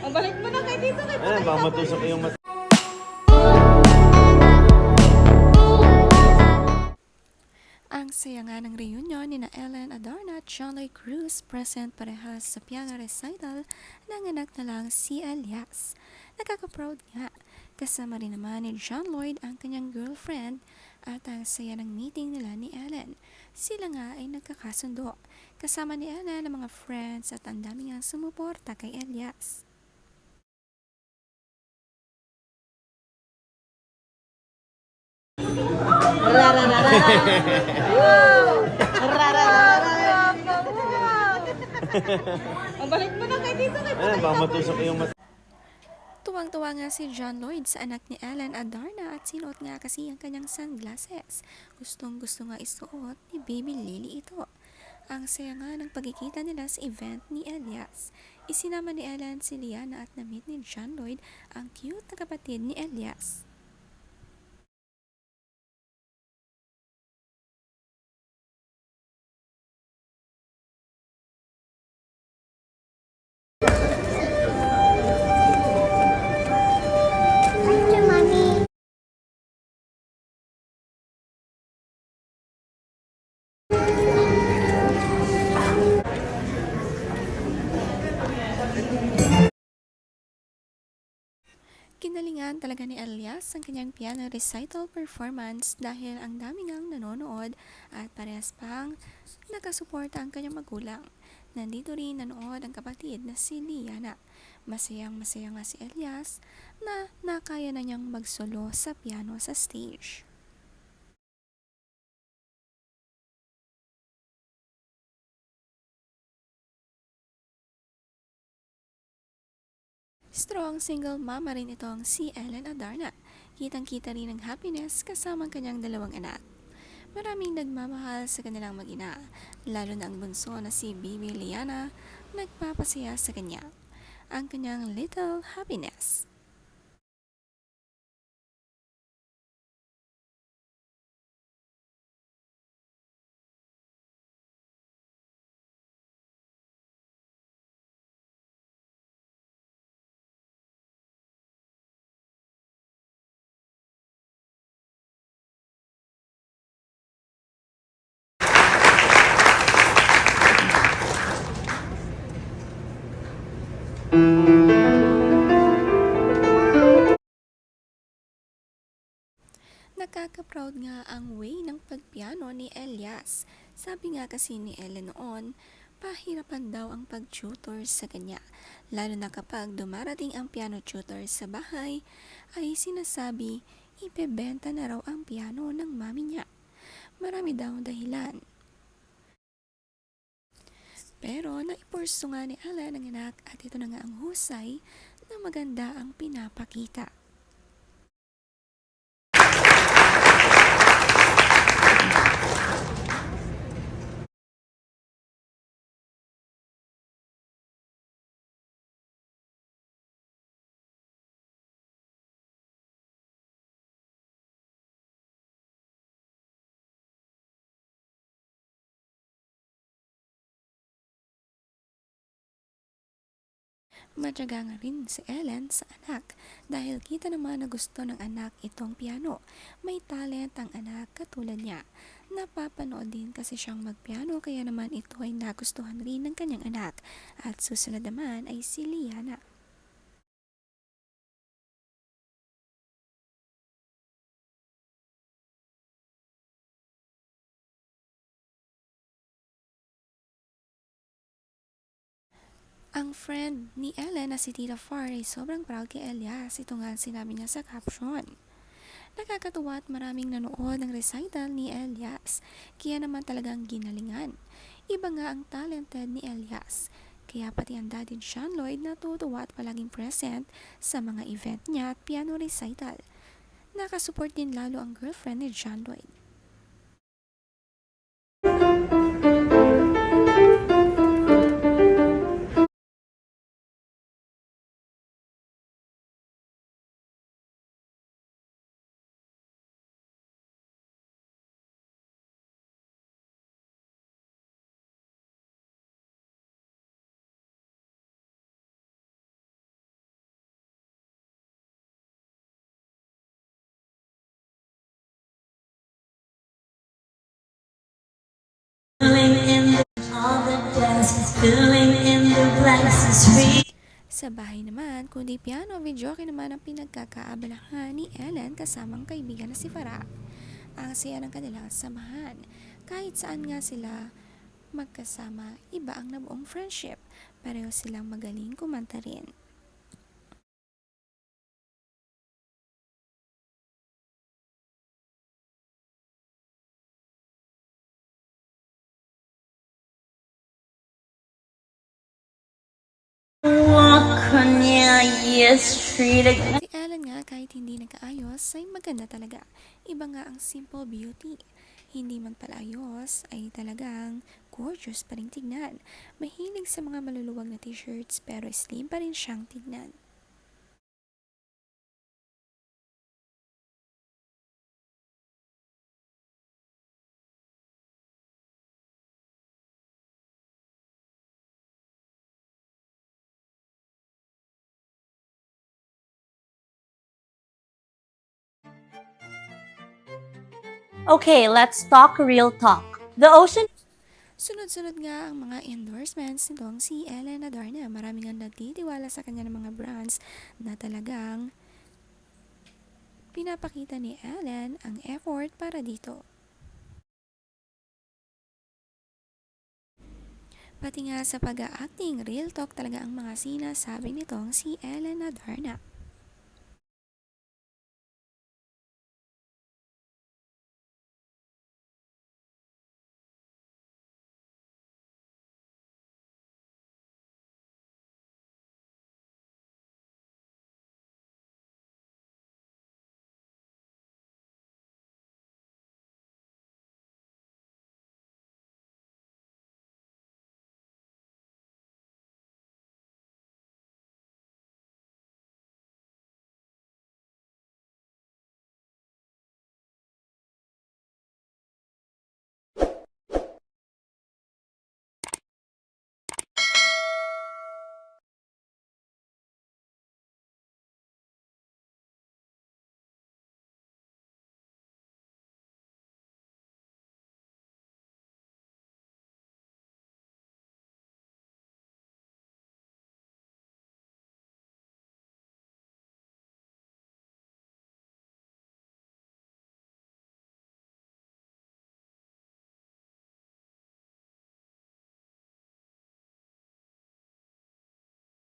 Ang balik mo na kay dito kay Ayan, baka matusok yung mata. Ang saya nga ng reunion ni na Ellen Adarna at John Lloyd Cruz present parehas sa piano recital ng anak na lang si Elias. Nakaka-proud nga. Kasama rin naman ni John Lloyd ang kanyang girlfriend at ang saya ng meeting nila ni Ellen. Sila nga ay nagkakasundo. Kasama ni Ellen ang mga friends at ang dami nga sumuporta kay Elias. Ang balik mo na kay dito kay Ayan, baka matusok yung mata. Tuwang-tuwa nga si John Lloyd sa anak ni Ellen Adarna at sinuot nga kasi ang kanyang sunglasses. Gustong-gusto nga isuot ni Baby Lily ito. Ang saya nga ng pagkikita nila sa event ni Elias. Isinama ni Ellen si Liana at na-meet ni John Lloyd ang cute na kapatid ni Elias. Kinalingan talaga ni Elias ang kanyang piano recital performance dahil ang dami ngang nanonood at parehas pang nakasuporta ang kanyang magulang. Nandito rin nanood ang kapatid na si Liana. Masayang-masaya nga si Elias na nakaya na niyang magsolo sa piano sa stage. Strong single mama rin itong si Ellen Adarna. Kitang-kita rin ang happiness kasama ang kanyang dalawang anak. Maraming nagmamahal sa kanilang mag-ina, lalo na ang bunso na si Bibi Liana, nagpapasaya sa kanya. Ang kanyang little happiness. Nakaka-proud nga ang way ng pagpiano ni Elias. Sabi nga kasi ni Ellen noon, pahirapan daw ang pag-tutor sa kanya. Lalo na kapag dumarating ang piano tutor sa bahay, ay sinasabi, ipebenta na raw ang piano ng mami niya. Marami daw dahilan. Pero naipurso nga ni Ellen ang anak at ito na nga ang husay na maganda ang pinapakita. Matyaga nga rin si Ellen sa anak dahil kita naman na gusto ng anak itong piano. May talent ang anak katulad niya. Napapanood din kasi siyang magpiano kaya naman ito ay nagustuhan rin ng kanyang anak. At susunod naman ay si Liana. Ang friend ni Ellen na si Tita Far ay sobrang proud kay Elias. Ito nga ang sinabi niya sa caption. Nakakatuwa at maraming nanood ng recital ni Elias. Kaya naman talagang ginalingan. Iba nga ang talented ni Elias. Kaya pati ang daddy John Lloyd natutuwa at palaging present sa mga event niya at piano recital. Nakasupport din lalo ang girlfriend ni John Lloyd. Filling in the blanks is free. Sa bahay naman, kundi piano, videoke naman ang pinagkakaabalahan ni Ellen kasamang kaibigan na si Farah. Ang saya ng kanilang samahan. Kahit saan nga sila magkasama, iba ang nabuong friendship. Pareho silang magaling kumanta rin. Walk on your street again. Si Ellen nga kahit hindi nagkaayos ay maganda talaga. Iba nga ang simple beauty. Hindi man pala ayos ay talagang gorgeous pa rin tignan. Mahilig sa mga maluluwag na t-shirts pero slim pa rin siyang tignan. Okay, let's talk real talk. The ocean Sunod-sunod nga ang mga endorsements nitong si Ellen Adarna. Maraming ang nagtitiwala sa kanya ng mga brands na talagang pinapakita ni Ellen ang effort para dito. Pati nga sa pag-acting, real talk talaga ang mga sinasabi nitong si Ellen Adarna.